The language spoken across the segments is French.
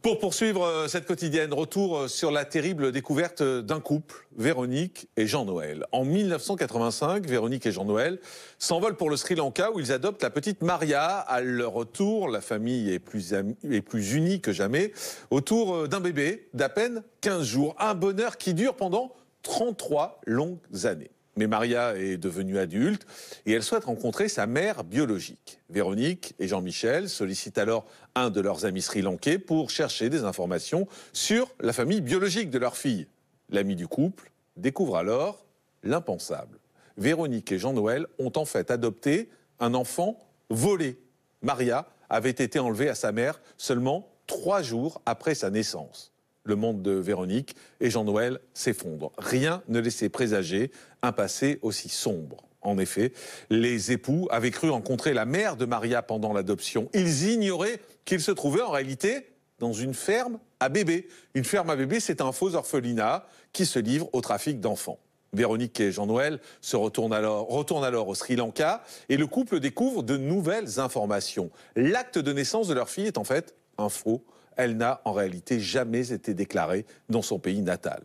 Pour poursuivre cette quotidienne, retour sur la terrible découverte d'un couple, Véronique et Jean-Noël. En 1985, Véronique et Jean-Noël s'envolent pour le Sri Lanka où ils adoptent la petite Maria. À leur retour, la famille est plus unie que jamais autour d'un bébé d'à peine 15 jours. Un bonheur qui dure pendant 33 longues années. Mais Maria est devenue adulte et elle souhaite rencontrer sa mère biologique. Véronique et Jean-Michel sollicitent alors un de leurs amis sri-lankais pour chercher des informations sur la famille biologique de leur fille. L'ami du couple découvre alors l'impensable. Véronique et Jean-Noël ont en fait adopté un enfant volé. Maria avait été enlevée à sa mère seulement 3 jours après sa naissance. Le monde de Véronique et Jean-Noël s'effondre. Rien ne laissait présager un passé aussi sombre. En effet, les époux avaient cru rencontrer la mère de Maria pendant l'adoption. Ils ignoraient qu'ils se trouvaient en réalité dans une ferme à bébés. Une ferme à bébés, c'est un faux orphelinat qui se livre au trafic d'enfants. Véronique et Jean-Noël retournent alors au Sri Lanka et le couple découvre de nouvelles informations. L'acte de naissance de leur fille est en fait un faux. Elle n'a en réalité jamais été déclarée dans son pays natal.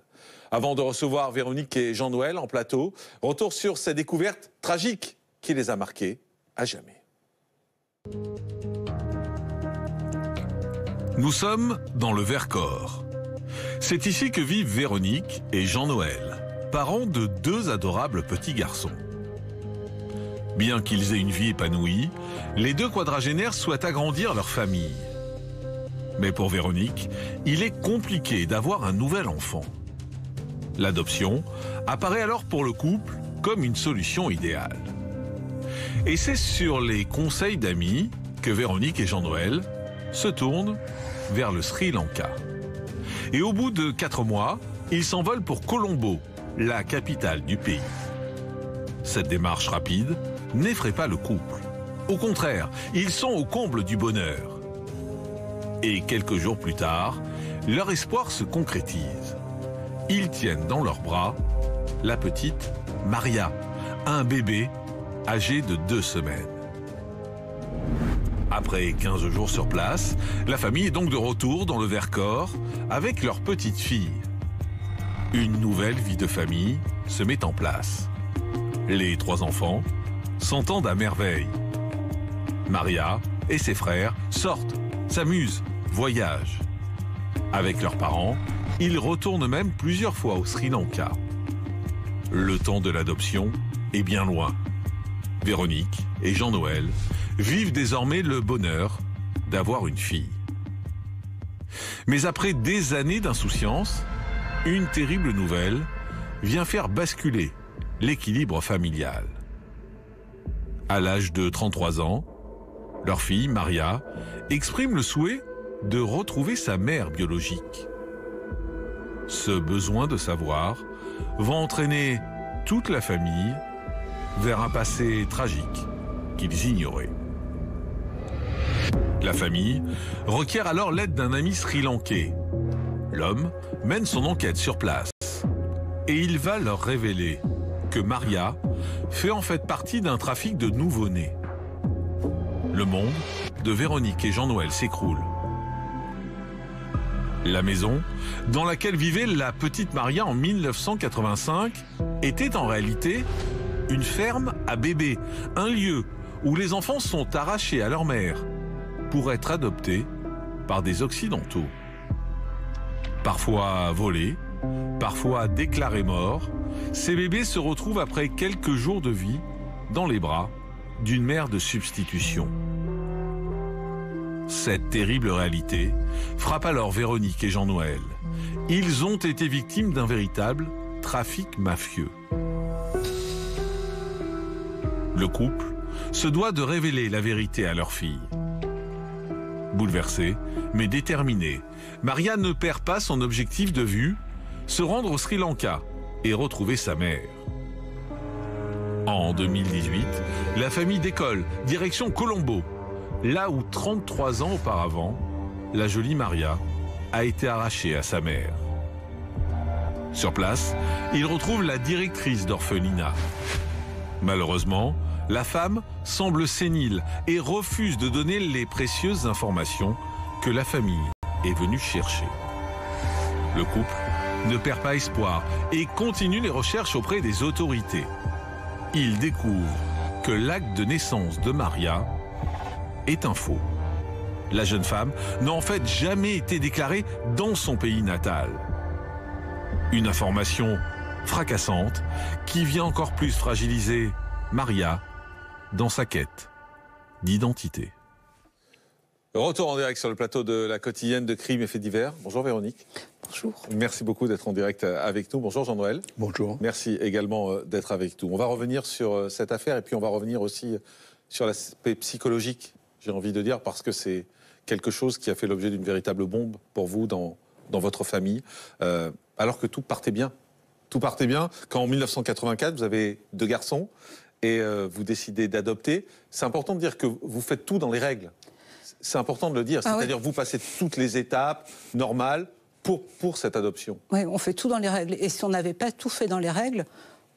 Avant de recevoir Véronique et Jean-Noël en plateau, retour sur cette découverte tragique qui les a marqués à jamais. Nous sommes dans le Vercors. C'est ici que vivent Véronique et Jean-Noël, parents de 2 adorables petits garçons. Bien qu'ils aient une vie épanouie, les 2 quadragénaires souhaitent agrandir leur famille. Mais pour Véronique, il est compliqué d'avoir un nouvel enfant. L'adoption apparaît alors pour le couple comme une solution idéale. Et c'est sur les conseils d'amis que Véronique et Jean-Noël se tournent vers le Sri Lanka. Et au bout de 4 mois, ils s'envolent pour Colombo, la capitale du pays. Cette démarche rapide n'effraie pas le couple. Au contraire, ils sont au comble du bonheur. Et quelques jours plus tard, leur espoir se concrétise. Ils tiennent dans leurs bras la petite Maria, un bébé âgé de 2 semaines. Après 15 jours sur place, la famille est donc de retour dans le Vercors avec leur petite fille. Une nouvelle vie de famille se met en place. Les 3 enfants s'entendent à merveille. Maria et ses frères sortent, s'amusent, voyagent. Avec leurs parents, ils retournent même plusieurs fois au Sri Lanka. Le temps de l'adoption est bien loin. Véronique et Jean-Noël vivent désormais le bonheur d'avoir une fille. Mais après des années d'insouciance, une terrible nouvelle vient faire basculer l'équilibre familial. À l'âge de 33 ans, leur fille, Maria, exprime le souhait de retrouver sa mère biologique. Ce besoin de savoir va entraîner toute la famille vers un passé tragique qu'ils ignoraient. La famille requiert alors l'aide d'un ami sri-lankais. L'homme mène son enquête sur place et il va leur révéler que Maria fait en fait partie d'un trafic de nouveau-nés. Le monde de Véronique et Jean-Noël s'écroule. La maison dans laquelle vivait la petite Maria en 1985 était en réalité une ferme à bébés, un lieu où les enfants sont arrachés à leur mère pour être adoptés par des Occidentaux. Parfois volés, parfois déclarés morts, ces bébés se retrouvent après quelques jours de vie dans les bras d'une mère de substitution. Cette terrible réalité frappe alors Véronique et Jean-Noël. Ils ont été victimes d'un véritable trafic mafieux. Le couple se doit de révéler la vérité à leur fille. Bouleversée, mais déterminée, Maria ne perd pas son objectif de vue, se rendre au Sri Lanka et retrouver sa mère. En 2018, la famille décolle, direction Colombo, là où 33 ans auparavant, la jolie Maria a été arrachée à sa mère. Sur place, ils retrouvent la directrice d'orphelinat. Malheureusement, la femme semble sénile et refuse de donner les précieuses informations que la famille est venu chercher. Le couple ne perd pas espoir et continue les recherches auprès des autorités. Il découvre que l'acte de naissance de Maria est un faux. La jeune femme n'a en fait jamais été déclarée dans son pays natal. Une information fracassante qui vient encore plus fragiliser Maria dans sa quête d'identité. Retour en direct sur le plateau de la quotidienne de Crimes et Faits divers. Bonjour Véronique. Bonjour. Merci beaucoup d'être en direct avec nous. Bonjour Jean-Noël. Bonjour. Merci également d'être avec nous. On va revenir sur cette affaire et puis on va revenir aussi sur l'aspect psychologique, j'ai envie de dire, parce que c'est quelque chose qui a fait l'objet d'une véritable bombe pour vous dans votre famille, alors que tout partait bien. Tout partait bien quand en 1984, vous avez 2 garçons et vous décidez d'adopter. C'est important de dire que vous faites tout dans les règles. C'est important de le dire, c'est-à-dire que vous passez toutes les étapes normales pour cette adoption. Oui, on fait tout dans les règles. Et si on n'avait pas tout fait dans les règles,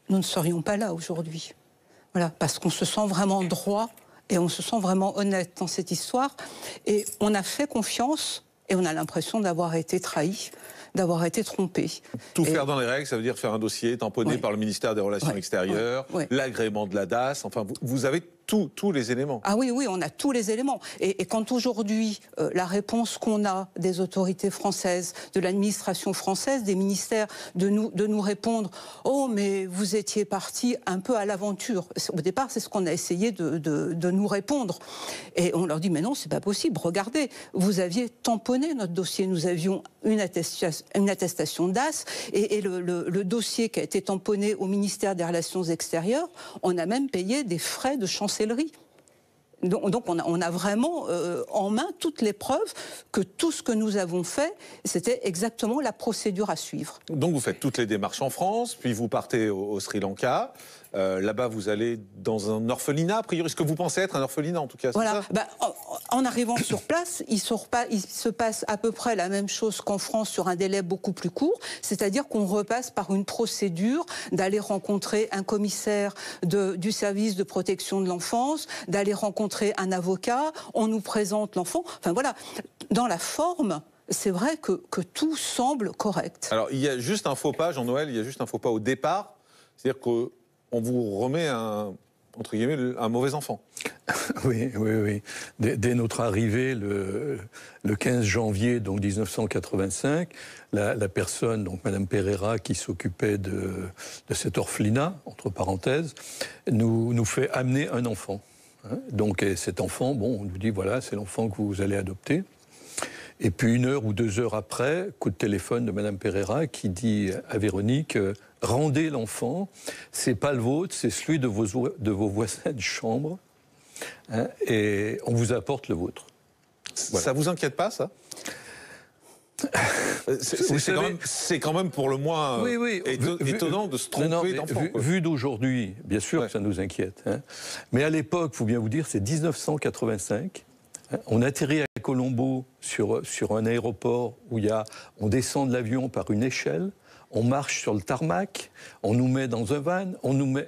nous ne serions pas là aujourd'hui. Voilà, parce qu'on se sent vraiment droit et on se sent vraiment honnête dans cette histoire. Et on a fait confiance et on a l'impression d'avoir été trahi, d'avoir été trompé. Tout faire dans les règles, ça veut dire faire un dossier tamponné par le ministère des Relations extérieures, l'agrément de la DAS, enfin vous avez tous les éléments. Ah oui, oui, on a tous les éléments. Et quand aujourd'hui, la réponse qu'on a des autorités françaises, de l'administration française, des ministères, de nous répondre « Oh, mais vous étiez partis un peu à l'aventure ». Au départ, c'est ce qu'on a essayé de nous répondre. Et on leur dit « Mais non, c'est pas possible. Regardez, vous aviez tamponné notre dossier. Nous avions une attestation DAS et le dossier qui a été tamponné au ministère des Relations extérieures, on a même payé des frais de chancellerie. Donc on a vraiment en main toutes les preuves que tout ce que nous avons fait, c'était exactement la procédure à suivre. Donc vous faites toutes les démarches en France, puis vous partez au Sri Lanka. Là-bas, vous allez dans un orphelinat, a priori. Ce que vous pensez être un orphelinat, en tout cas, voilà. C'est ça En arrivant sur place, il se passe à peu près la même chose qu'en France sur un délai beaucoup plus court, c'est-à-dire qu'on repasse par une procédure d'aller rencontrer un commissaire du service de protection de l'enfance, d'aller rencontrer un avocat, on nous présente l'enfant. Enfin voilà, dans la forme, c'est vrai que tout semble correct. Alors, il y a juste un faux pas, Jean-Noël, il y a juste un faux pas au départ, c'est-à-dire qu'on vous remet entre guillemets, un mauvais enfant. Oui. Dès notre arrivée, le 15 janvier donc 1985, la personne, donc Madame Pereira, qui s'occupait de cet orphelinat, entre parenthèses, nous fait amener un enfant. Donc cet enfant, bon, on nous dit, voilà, c'est l'enfant que vous allez adopter. Et puis 1 heure ou 2 heures après, coup de téléphone de Madame Pereira qui dit à Véronique, rendez l'enfant, c'est pas le vôtre, c'est celui de vos voisins de chambre, et on vous apporte le vôtre. Voilà. Ça vous inquiète pas, ça? C'est quand même pour le moins étonnant de se tromper d'enfant. Vu d'aujourd'hui, bien sûr que ça nous inquiète. Mais à l'époque, il faut bien vous dire, c'est 1985. On atterrit à Colombo sur un aéroport où on descend de l'avion par une échelle, on marche sur le tarmac, on nous met dans un van,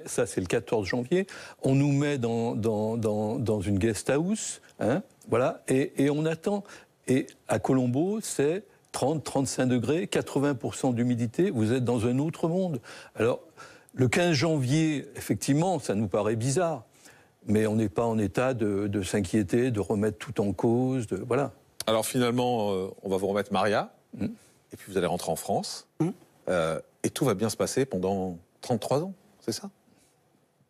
ça c'est le 14 janvier, on nous met dans une guest house, voilà, et on attend. Et à Colombo, c'est 30-35 degrés, 80% d'humidité, vous êtes dans un autre monde. Alors, le 15 janvier, effectivement, ça nous paraît bizarre. Mais on n'est pas en état de s'inquiéter, de remettre tout en cause, voilà. Alors finalement, on va vous remettre Maria, et puis vous allez rentrer en France, et tout va bien se passer pendant 33 ans, c'est ça?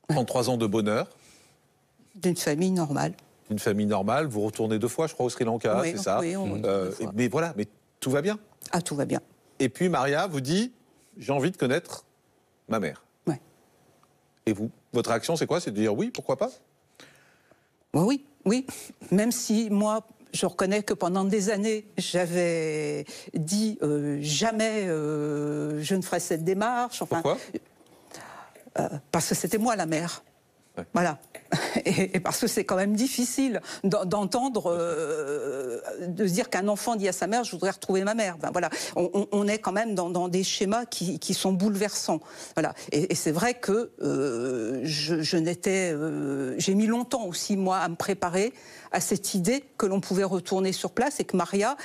33 ans de bonheur. D'une famille normale. D'une famille normale, vous retournez 2 fois, je crois, au Sri Lanka, c'est ça? Oui, on retourne 2 fois. Mais voilà, mais tout va bien. Ah, tout va bien. Et puis Maria vous dit, j'ai envie de connaître ma mère. Et vous, votre réaction, c'est quoi? C'est de dire oui, pourquoi pas? Oui. Même si moi, je reconnais que pendant des années, j'avais dit jamais je ne ferai cette démarche. Enfin, pourquoi? Parce que c'était moi la mère. Ouais. Voilà. Et parce que c'est quand même difficile d'entendre, de se dire qu'un enfant dit à sa mère, je voudrais retrouver ma mère. Ben voilà. On est quand même dans des schémas qui sont bouleversants. Voilà. Et c'est vrai que j'ai mis longtemps aussi, moi, à me préparer à cette idée que l'on pouvait retourner sur place et que Maria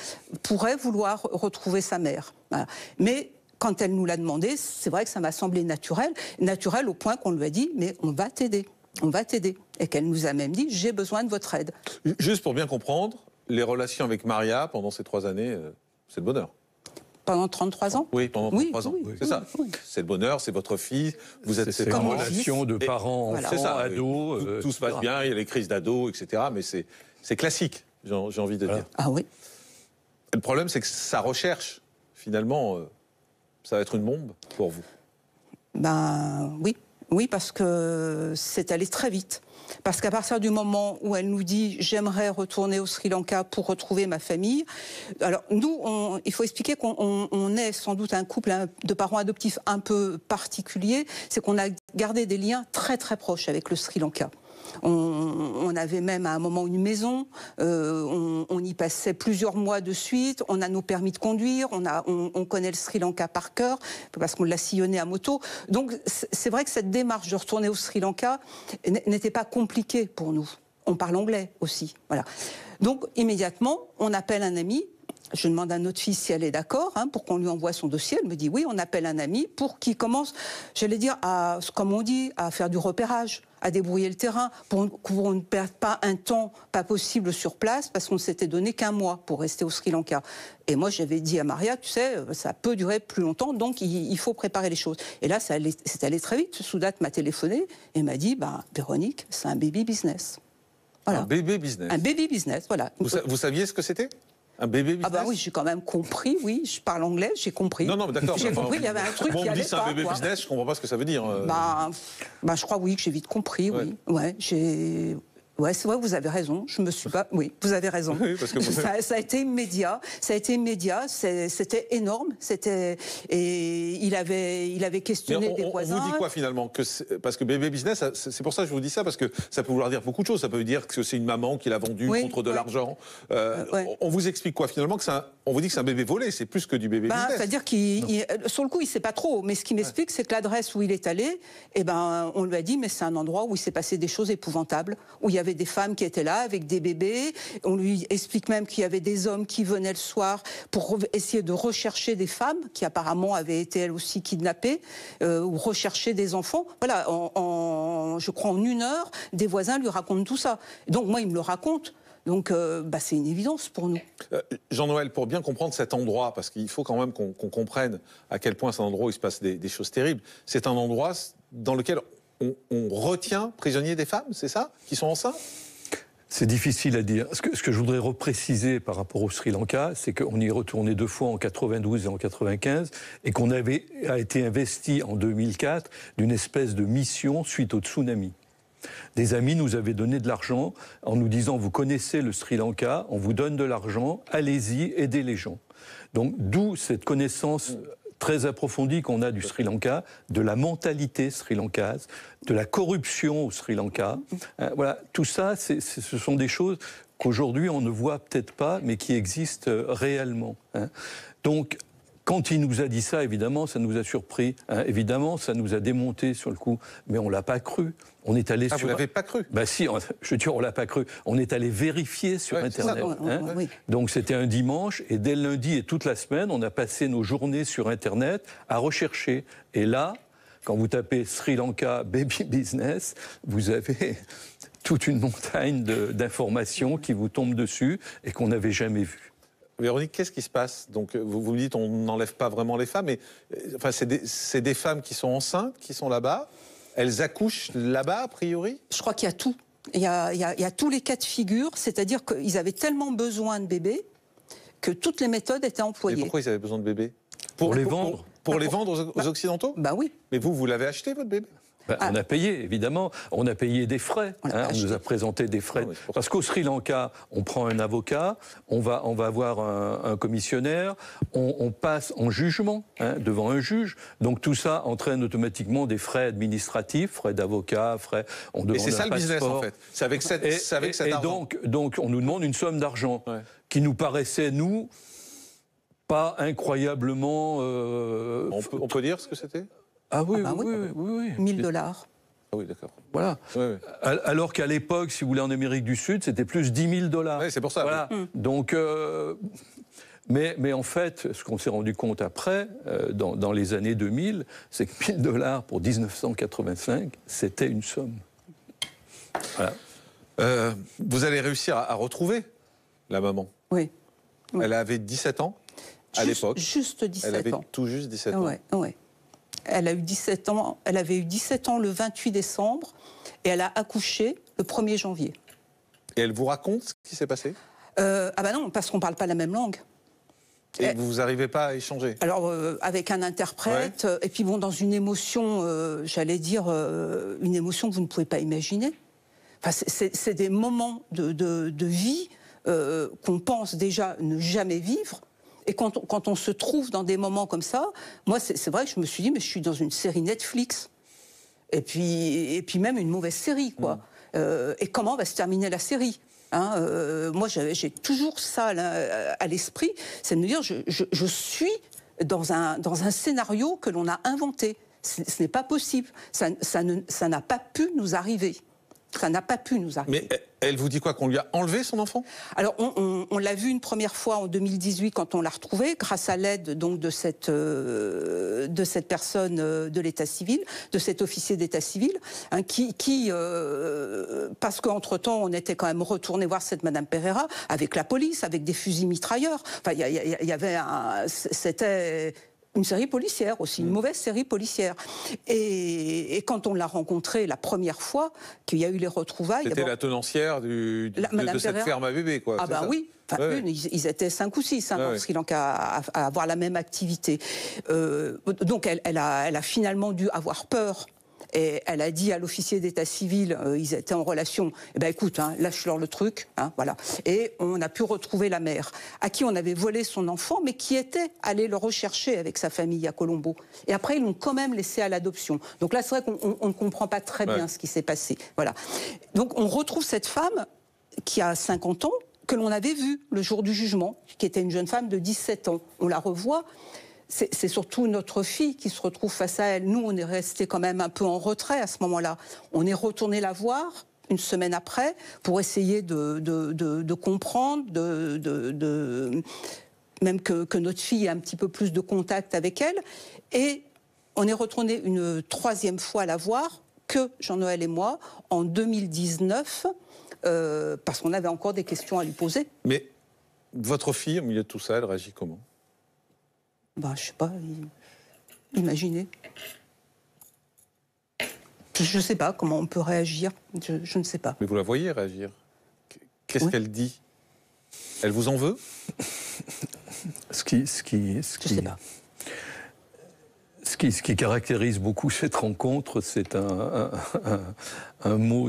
pourrait vouloir retrouver sa mère. Voilà. Mais quand elle nous l'a demandé, c'est vrai que ça m'a semblé naturel au point qu'on lui a dit, mais on va t'aider. On va t'aider. Et qu'elle nous a même dit, j'ai besoin de votre aide. Juste pour bien comprendre, les relations avec Maria pendant ces 3 années, c'est le bonheur. Pendant 33 ans ? Oui, pendant 33 ans. Oui, c'est ça. Oui. C'est le bonheur, c'est votre fille, vous êtes ses une parents. relation de parents, enfants, c'est ça, ados. Tout se passe bien, il y a les crises d'ados, etc. Mais c'est classique, j'ai envie de dire. Ah oui. Le problème, c'est que sa recherche, finalement, ça va être une bombe pour vous. Ben oui. Oui, parce que c'est allé très vite. Parce qu'à partir du moment où elle nous dit « j'aimerais retourner au Sri Lanka pour retrouver ma famille », alors nous, il faut expliquer qu'on est sans doute un couple de parents adoptifs un peu particulier, c'est qu'on a gardé des liens très très proches avec le Sri Lanka. On avait même à un moment une maison, on y passait plusieurs mois de suite, on a nos permis de conduire, on connaît le Sri Lanka par cœur, parce qu'on l'a sillonné à moto. Donc c'est vrai que cette démarche de retourner au Sri Lanka n'était pas compliquée pour nous. On parle anglais aussi, voilà. Donc immédiatement, on appelle un ami. Je demande à notre fille si elle est d'accord, pour qu'on lui envoie son dossier. Elle me dit oui, on appelle un ami pour qu'il commence, j'allais dire, comme on dit, à faire du repérage, à débrouiller le terrain, pour qu'on ne perde pas un temps pas possible sur place, parce qu'on s'était donné qu'un mois pour rester au Sri Lanka. Et moi, j'avais dit à Maria, tu sais, ça peut durer plus longtemps, donc il faut préparer les choses. Et là, c'est allé très vite. Soudat m'a téléphoné et m'a dit, Véronique, c'est un baby business. Voilà. Un baby business. Un baby business, voilà. Vous saviez ce que c'était ? Un bébé business ? Ah bah oui, j'ai quand même compris, oui. Je parle anglais, j'ai compris. Non, mais d'accord. J'ai compris, il y avait un truc qui allait pas. On me dit c'est un bébé business, je comprends pas ce que ça veut dire. Je crois, oui, que j'ai vite compris, oui. Ouais, c'est vrai, vous avez raison. Je me suis pas. Oui, vous avez raison. Oui, parce que ça a été immédiat. C'était énorme. Et il avait questionné des voisins. On vous dit quoi finalement ? Parce que bébé business, c'est pour ça que je vous dis ça, parce que ça peut vouloir dire beaucoup de choses. Ça peut dire que c'est une maman qui l'a vendu contre de l'argent. On vous explique quoi finalement ? On vous dit que c'est un bébé volé. C'est plus que du bébé business. C'est-à-dire sur le coup, il sait pas trop. Mais ce qui m'explique, c'est que l'adresse où il est allé, on lui a dit, mais c'est un endroit où il s'est passé des choses épouvantables, où il y avait des femmes qui étaient là avec des bébés. On lui explique même qu'il y avait des hommes qui venaient le soir pour essayer de rechercher des femmes qui apparemment avaient été elles aussi kidnappées ou rechercher des enfants. Voilà, je crois en 1 heure, des voisins lui racontent tout ça. Donc moi, il me le raconte. Donc c'est une évidence pour nous. Jean-Noël, pour bien comprendre cet endroit, parce qu'il faut quand même qu'on comprenne à quel point c'est un endroit où il se passe des choses terribles, c'est un endroit dans lequel on retient prisonniers des femmes, c'est ça ? Qui sont enceintes ? C'est difficile à dire. Ce que je voudrais repréciser par rapport au Sri Lanka, c'est qu'on y est retourné 2 fois, en 92 et en 95, et qu'on a été investi en 2004 d'une espèce de mission suite au tsunami. Des amis nous avaient donné de l'argent en nous disant « Vous connaissez le Sri Lanka, on vous donne de l'argent, allez-y, aidez les gens ». Donc d'où cette connaissance très approfondie qu'on a du Sri Lanka, de la mentalité sri-lankaise, de la corruption au Sri Lanka. Voilà, tout ça, ce sont des choses qu'aujourd'hui on ne voit peut-être pas, mais qui existent réellement. Donc, quand il nous a dit ça, évidemment, ça nous a surpris. Évidemment, ça nous a démonté sur le coup. Mais on ne l'a pas cru. On est allé vous l'avez pas cru ? Si, je veux dire, on l'a pas cru. On est allé vérifier sur Internet. Oui. Donc c'était un dimanche, et dès le lundi et toute la semaine, on a passé nos journées sur Internet à rechercher. Et là, quand vous tapez Sri Lanka Baby Business, vous avez toute une montagne d'informations qui vous tombent dessus et qu'on n'avait jamais vues. Véronique, qu'est-ce qui se passe ? Donc, vous me dites, on n'enlève pas vraiment les femmes, mais c'est des femmes qui sont enceintes, qui sont là-bas. Elles accouchent là-bas, a priori ? Je crois qu'il y a tout. Il y a tous les cas de figure, c'est-à-dire qu'ils avaient tellement besoin de bébés que toutes les méthodes étaient employées. Et pourquoi ils avaient besoin de bébés ? Pour les vendre. Pour les vendre aux Occidentaux ? Oui. Mais vous l'avez acheté, votre bébé ? On a payé, évidemment. On a payé des frais. On nous a présenté des frais. Parce qu'au Sri Lanka, on prend un avocat, on va voir un commissionnaire, on passe en jugement devant un juge. Donc tout ça entraîne automatiquement des frais administratifs, frais d'avocat, frais... Et c'est ça le business, en fait. C'est avec cet argent. Donc on nous demande une somme d'argent qui nous paraissait, nous, pas incroyablement... On peut dire ce que c'était ? Ah oui, ah bah oui. 1000 $. Ah oui, d'accord. Voilà. Oui. Alors qu'à l'époque, si vous voulez, en Amérique du Sud, c'était plus 10 000 $. Oui, c'est pour ça. Voilà. Oui. Donc, mais en fait, ce qu'on s'est rendu compte après, dans les années 2000, c'est que 1000 $ pour 1985, c'était une somme. Voilà. Vous allez réussir à retrouver la maman. Oui. Elle avait 17 ans à l'époque. Juste 17 ans. Elle avait tout juste 17 ans. Oui. Elle a eu 17 ans. Elle avait eu 17 ans le 28 décembre et elle a accouché le 1er janvier. Et elle vous raconte ce qui s'est passé ? Ah bah non, parce qu'on ne parle pas la même langue. Et vous n'arrivez pas à échanger ? Alors, avec un interprète, et puis bon, dans une émotion, j'allais dire, une émotion que vous ne pouvez pas imaginer. Enfin, c'est des moments de vie qu'on pense déjà ne jamais vivre. Et quand on se trouve dans des moments comme ça, moi, c'est vrai que je me suis dit, mais je suis dans une série Netflix. Et puis même une mauvaise série, quoi. Et comment va se terminer la série ? Moi, j'ai toujours ça à l'esprit, c'est de me dire, je suis dans un scénario que l'on a inventé. Ce n'est pas possible. Ça n'a pas pu nous arriver. Ça n'a pas pu nous arriver. Mais elle vous dit quoi, qu'on lui a enlevé son enfant ? Alors, on l'a vu une première fois en 2018 quand on l'a retrouvé, grâce à l'aide donc de cette personne de l'état civil, de cet officier d'état civil, parce qu'entre-temps, on était quand même retourné voir cette Madame Pereira avec la police, avec des fusils mitrailleurs. Enfin, il y avait c'était une série policière aussi, une mauvaise série policière. Et quand on l'a rencontrée la première fois, qu'il y a eu les retrouvailles... C'était la tenancière de cette ferme à bébés, quoi. Ah bah oui, ils étaient 5 ou 6 au Sri Lanka à avoir la même activité. Donc elle a finalement dû avoir peur. Et elle a dit à l'officier d'état civil, ils étaient en relation, eh ben écoute, lâche-leur le truc, voilà. Et on a pu retrouver la mère, à qui on avait volé son enfant, mais qui était allé le rechercher avec sa famille à Colombo. Et après, ils l'ont quand même laissé à l'adoption. Donc là, c'est vrai qu'on ne comprend pas très bien ce qui s'est passé. Voilà. Donc on retrouve cette femme qui a 50 ans, que l'on avait vue le jour du jugement, qui était une jeune femme de 17 ans. On la revoit. C'est surtout notre fille qui se retrouve face à elle. Nous, on est resté quand même un peu en retrait à ce moment-là. On est retourné la voir une semaine après pour essayer de comprendre, même que notre fille ait un petit peu plus de contact avec elle. Et on est retourné une 3e fois la voir, que Jean-Noël et moi, en 2019, parce qu'on avait encore des questions à lui poser. Mais votre fille, au milieu de tout ça, elle réagit comment ? Je sais pas, imaginez. Je ne sais pas comment on peut réagir, je ne sais pas. Mais vous la voyez réagir. Qu'est-ce qu'elle dit ? Elle vous en veut ? Je sais pas. Ce qui caractérise beaucoup cette rencontre, c'est un mot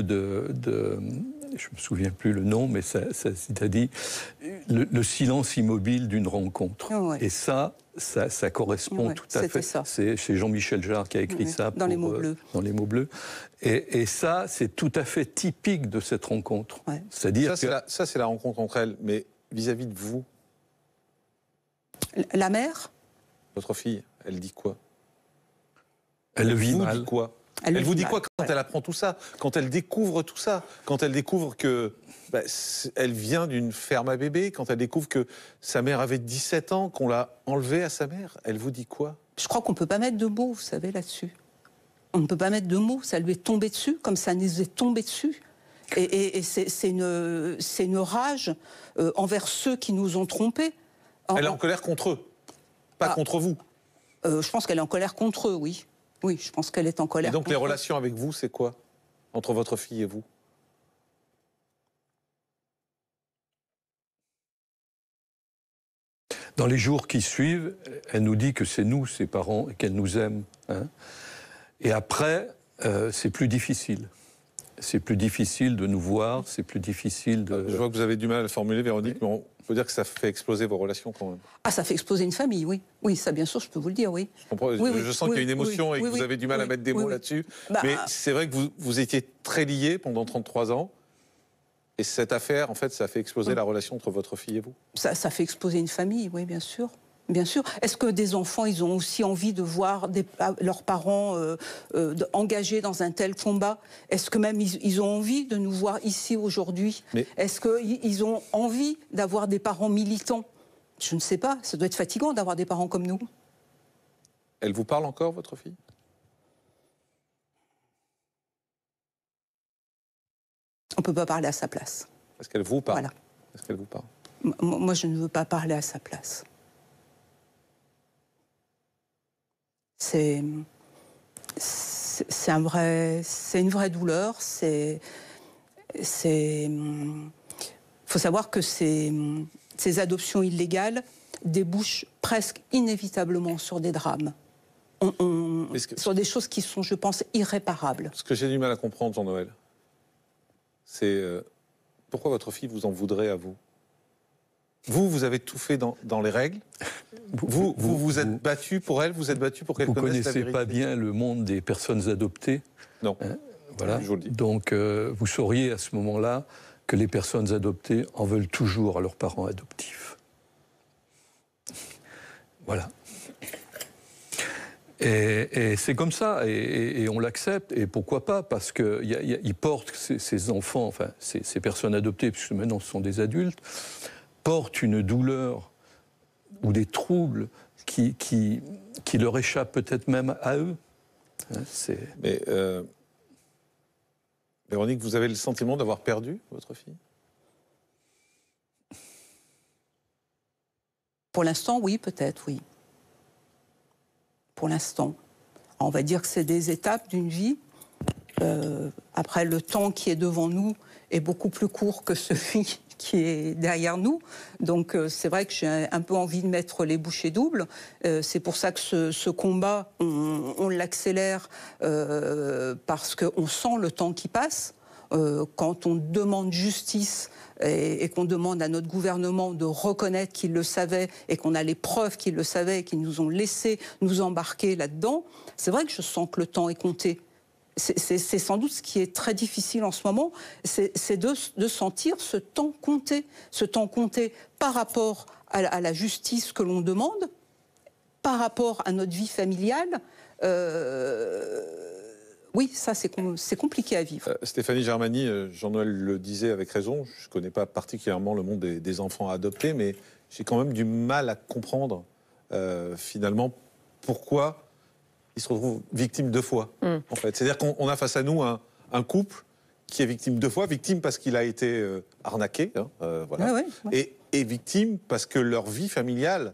je ne me souviens plus le nom, mais c'est-à-dire le silence immobile d'une rencontre. Et ça correspond tout à fait. C'est chez Jean-Michel Jarre qui a écrit ça dans les mots bleus. Dans les mots bleus. Et ça, c'est tout à fait typique de cette rencontre. C'est-à-dire ça, c'est la rencontre entre elles, mais vis-à-vis de vous. La mère ? Votre fille, elle dit quoi ? Elle le vit mal. mal. Dit quoi ? Elle vous dit quoi quand elle apprend tout ça ? Quand elle découvre tout ça ? Quand elle découvre que elle vient d'une ferme à bébés ? Quand elle découvre que sa mère avait 17 ans, qu'on l'a enlevée à sa mère ? Elle vous dit quoi ? Je crois qu'on ne peut pas mettre de mots, vous savez, là-dessus. On ne peut pas mettre de mots. Ça lui est tombé dessus, comme ça nous est tombé dessus. Et c'est une rage envers ceux qui nous ont trompés. Elle est en colère contre eux, pas contre vous. Je pense qu'elle est en colère contre eux, oui. Oui, je pense qu'elle est en colère. Et donc les relations avec vous, c'est quoi ? Entre votre fille et vous ? Dans les jours qui suivent, elle nous dit que c'est nous, ses parents, et qu'elle nous aime. Et après, c'est plus difficile. C'est plus difficile de nous voir, c'est plus difficile de... Je vois que vous avez du mal à le formuler, Véronique, mais on peut dire que ça fait exploser vos relations quand même. Ah, ça fait exploser une famille, oui. Oui, ça, bien sûr, je peux vous le dire, oui. Je comprends. Je sens qu'il y a une émotion et que vous avez du mal à mettre des mots là-dessus. Mais c'est vrai que vous étiez très liés pendant 33 ans. Et cette affaire, en fait, ça a fait exploser la relation entre votre fille et vous. Ça fait exploser une famille, oui, bien sûr. Bien sûr. Est-ce que des enfants, ils ont aussi envie de voir leurs parents engagés dans un tel combat? Est-ce que même ils ont envie de nous voir ici aujourd'hui? Est-ce qu'ils ont envie d'avoir des parents militants? Je ne sais pas. Ça doit être fatigant d'avoir des parents comme nous. Elle vous parle encore, votre fille? On ne peut pas parler à sa place. Est-ce qu'elle vous parle? Voilà. Est-ce qu'elle vous parle? Moi, je ne veux pas parler à sa place. C'est une vraie douleur. Faut savoir que ces adoptions illégales débouchent presque inévitablement sur des drames, sur des choses qui sont, je pense, irréparables. Ce que j'ai du mal à comprendre, Jean-Noël, c'est pourquoi votre fille vous en voudrait à vous? Vous avez tout fait dans les règles. Vous êtes battu pour elle, vous êtes battu pour qu'elle connaisse la vérité. Vous ne connaissez pas bien le monde des personnes adoptées. Non. Voilà. Je vous le dis. Donc vous sauriez à ce moment-là que les personnes adoptées en veulent toujours à leurs parents adoptifs. Voilà. Et c'est comme ça, et on l'accepte, et pourquoi pas, parce qu'ils portent ces enfants, enfin ces personnes adoptées, puisque maintenant ce sont des adultes, portent une douleur ou des troubles qui leur échappent peut-être même à eux. Mais Véronique, vous avez le sentiment d'avoir perdu votre fille? Pour l'instant, oui, peut-être, oui. Pour l'instant. On va dire que c'est des étapes d'une vie. Après, le temps qui est devant nous est beaucoup plus court que celui qui est derrière nous. Donc c'est vrai que j'ai un peu envie de mettre les bouchées doubles. C'est pour ça que ce combat, on l'accélère parce qu'on sent le temps qui passe. Quand on demande justice et qu'on demande à notre gouvernement de reconnaître qu'il le savait et qu'on a les preuves qu'il le savait et qu'ils nous ont laissé nous embarquer là-dedans, c'est vrai que je sens que le temps est compté. C'est sans doute ce qui est très difficile en ce moment, c'est de sentir ce temps compté par rapport à la justice que l'on demande, par rapport à notre vie familiale. Oui, ça c'est compliqué à vivre. Stéphanie Germani, Jean-Noël le disait avec raison, je ne connais pas particulièrement le monde des enfants adoptés, mais j'ai quand même du mal à comprendre finalement pourquoi ils se retrouvent victimes deux fois, en fait. C'est-à-dire qu'on a face à nous un couple qui est victime deux fois, victime parce qu'il a été arnaqué, voilà, et victime parce que leur vie familiale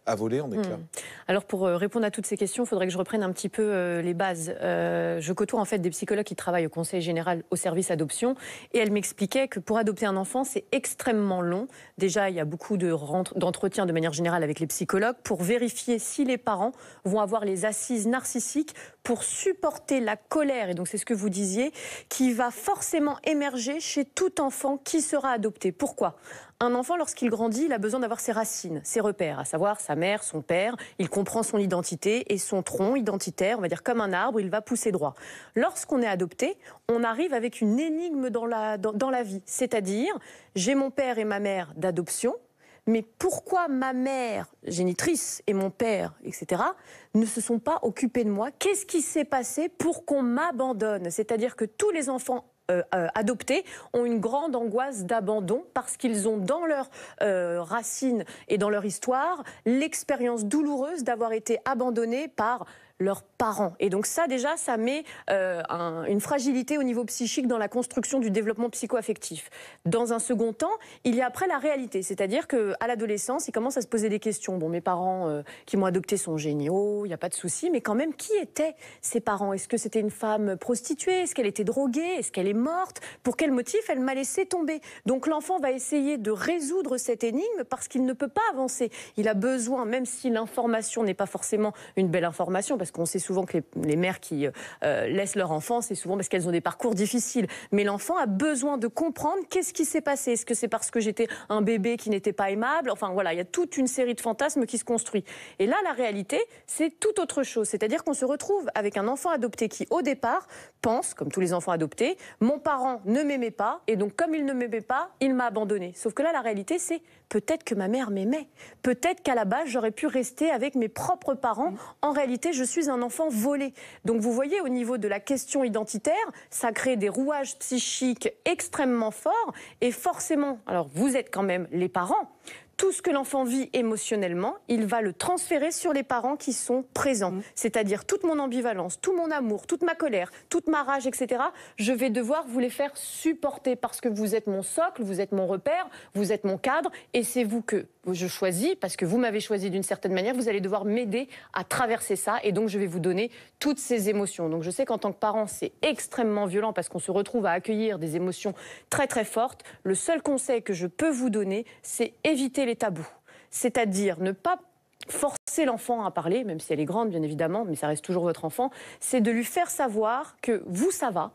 a volé en éclats. Alors pour répondre à toutes ces questions, il faudrait que je reprenne un petit peu les bases. Je côtoie en fait des psychologues qui travaillent au Conseil général au service adoption et elles m'expliquaient que pour adopter un enfant, c'est extrêmement long. Déjà, il y a beaucoup d'entretiens de manière générale avec les psychologues pour vérifier si les parents vont avoir les assises narcissiques pour supporter la colère, et donc c'est ce que vous disiez, qui va forcément émerger chez tout enfant qui sera adopté. Pourquoi ? Un enfant, lorsqu'il grandit, il a besoin d'avoir ses racines, ses repères, à savoir sa mère, son père. Il comprend son identité et son tronc identitaire, on va dire comme un arbre, il va pousser droit. Lorsqu'on est adopté, on arrive avec une énigme dans la vie. C'est-à-dire, j'ai mon père et ma mère d'adoption, mais pourquoi ma mère génitrice et mon père, etc., ne se sont pas occupés de moi? Qu'est-ce qui s'est passé pour qu'on m'abandonne? C'est-à-dire que tous les enfants adoptés ont une grande angoisse d'abandon parce qu'ils ont dans leurs racines et dans leur histoire l'expérience douloureuse d'avoir été abandonnés par leurs parents. Et donc ça, déjà, ça met une fragilité au niveau psychique dans la construction du développement psycho-affectif. Dans un second temps, il y a après la réalité. C'est-à-dire qu'à l'adolescence, ils commencent à se poser des questions. Bon, mes parents qui m'ont adopté sont géniaux, il n'y a pas de souci, mais quand même, qui étaient ces parents? Est-ce que c'était une femme prostituée? Est-ce qu'elle était droguée? Est-ce qu'elle est morte? Pour quel motif elle m'a laissé tomber? Donc l'enfant va essayer de résoudre cette énigme parce qu'il ne peut pas avancer. Il a besoin, même si l'information n'est pas forcément une belle information, parce qu'on sait souvent que les mères qui laissent leur enfant, c'est souvent parce qu'elles ont des parcours difficiles. Mais l'enfant a besoin de comprendre qu'est-ce qui s'est passé. Est-ce que c'est parce que j'étais un bébé qui n'était pas aimable? Enfin voilà, il y a toute une série de fantasmes qui se construit. Et là, la réalité, c'est tout autre chose. C'est-à-dire qu'on se retrouve avec un enfant adopté qui, au départ, pense, comme tous les enfants adoptés, mon parent ne m'aimait pas, et donc comme il ne m'aimait pas, il m'a abandonné. Sauf que là, la réalité, c'est peut-être que ma mère m'aimait. Peut-être qu'à la base, j'aurais pu rester avec mes propres parents. En réalité, je suis un enfant volé. Donc vous voyez, au niveau de la question identitaire, ça crée des rouages psychiques extrêmement forts. Et forcément, alors vous êtes quand même les parents, tout ce que l'enfant vit émotionnellement, il va le transférer sur les parents qui sont présents. C'est-à-dire toute mon ambivalence, tout mon amour, toute ma colère, toute ma rage, etc. Je vais devoir vous les faire supporter parce que vous êtes mon socle, vous êtes mon repère, vous êtes mon cadre et c'est vous que je choisis parce que vous m'avez choisi d'une certaine manière. Vous allez devoir m'aider à traverser ça et donc je vais vous donner toutes ces émotions. Donc je sais qu'en tant que parent, c'est extrêmement violent parce qu'on se retrouve à accueillir des émotions très très fortes. Le seul conseil que je peux vous donner, c'est éviter les tabous. C'est-à-dire ne pas forcer l'enfant à parler, même si elle est grande bien évidemment, mais ça reste toujours votre enfant, c'est de lui faire savoir que vous, ça va,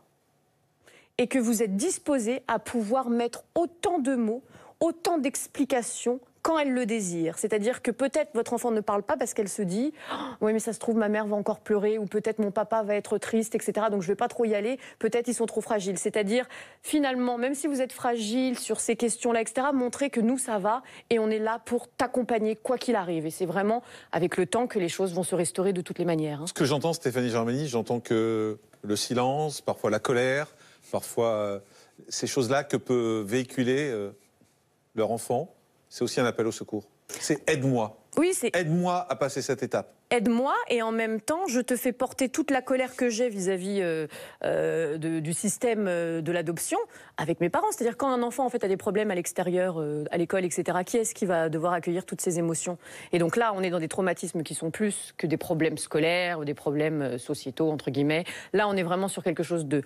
et que vous êtes disposé à pouvoir mettre autant de mots, autant d'explications quand elle le désire. C'est-à-dire que peut-être votre enfant ne parle pas parce qu'elle se dit « Oui, mais ça se trouve, ma mère va encore pleurer » ou peut-être « Mon papa va être triste, etc. Donc je ne vais pas trop y aller. Peut-être ils sont trop fragiles. » C'est-à-dire, finalement, même si vous êtes fragile sur ces questions-là, etc., montrez que nous, ça va et on est là pour t'accompagner quoi qu'il arrive. Et c'est vraiment avec le temps que les choses vont se restaurer de toutes les manières. Ce que j'entends, Stéphanie Germany, j'entends que le silence, parfois la colère, parfois ces choses-là que peut véhiculer leur enfant, c'est aussi un appel au secours. C'est aide-moi. Oui, c'est aide-moi à passer cette étape. Aide-moi et en même temps, je te fais porter toute la colère que j'ai vis-à-vis du système de l'adoption avec mes parents. C'est-à-dire quand un enfant en fait a des problèmes à l'extérieur, à l'école, etc., qui est-ce qui va devoir accueillir toutes ces émotions? Et donc là, on est dans des traumatismes qui sont plus que des problèmes scolaires ou des problèmes sociétaux, entre guillemets. Là, on est vraiment sur quelque chose de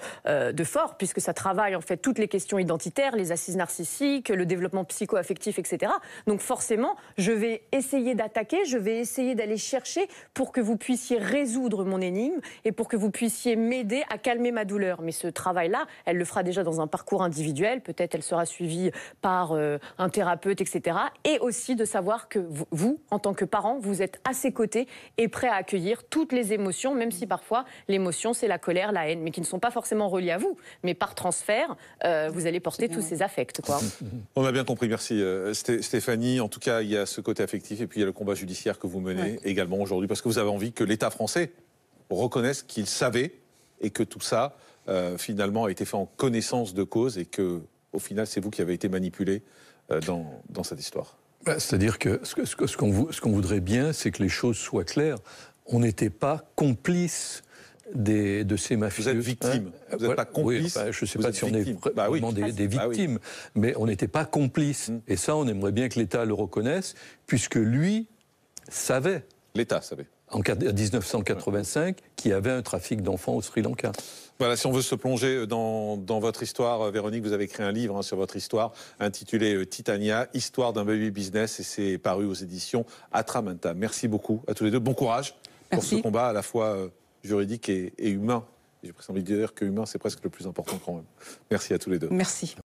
fort puisque ça travaille en fait toutes les questions identitaires, les assises narcissiques, le développement psycho-affectif, etc. Donc forcément, je vais essayer d'attaquer, je vais essayer d'aller chercher pour que vous puissiez résoudre mon énigme et pour que vous puissiez m'aider à calmer ma douleur. Mais ce travail-là, elle le fera déjà dans un parcours individuel, peut-être elle sera suivie par un thérapeute, etc. Et aussi de savoir que vous, en tant que parent, vous êtes à ses côtés et prêt à accueillir toutes les émotions, même si parfois l'émotion, c'est la colère, la haine, mais qui ne sont pas forcément reliées à vous. Mais par transfert, vous allez porter tous ces affects, quoi. On a bien compris, merci Stéphanie. En tout cas, il y a ce côté affectif et puis il y a le combat judiciaire que vous menez également aujourd'hui, parce que vous avez envie que l'État français reconnaisse qu'il savait et que tout ça, finalement, a été fait en connaissance de cause et que, au final, c'est vous qui avez été manipulé dans cette histoire. C'est-à-dire que ce qu'on voudrait bien, c'est que les choses soient claires. On n'était pas complices de ces mafieux. Vous êtes victime, vous n'êtes pas complice. Oui, je ne sais pas si on est vraiment des victimes, mais on n'était pas complices. Et ça, on aimerait bien que l'État le reconnaisse, puisque lui savait. L'État savait. En 1985, qu'il y avait un trafic d'enfants au Sri Lanka. Voilà, si on veut se plonger dans votre histoire, Véronique, vous avez écrit un livre sur votre histoire intitulé Titania, Histoire d'un baby business, et c'est paru aux éditions Atramantam. Merci beaucoup à tous les deux. Bon courage pour ce combat à la fois juridique et humain. J'ai presque envie de dire que humain, c'est presque le plus important quand même. Merci à tous les deux. Merci.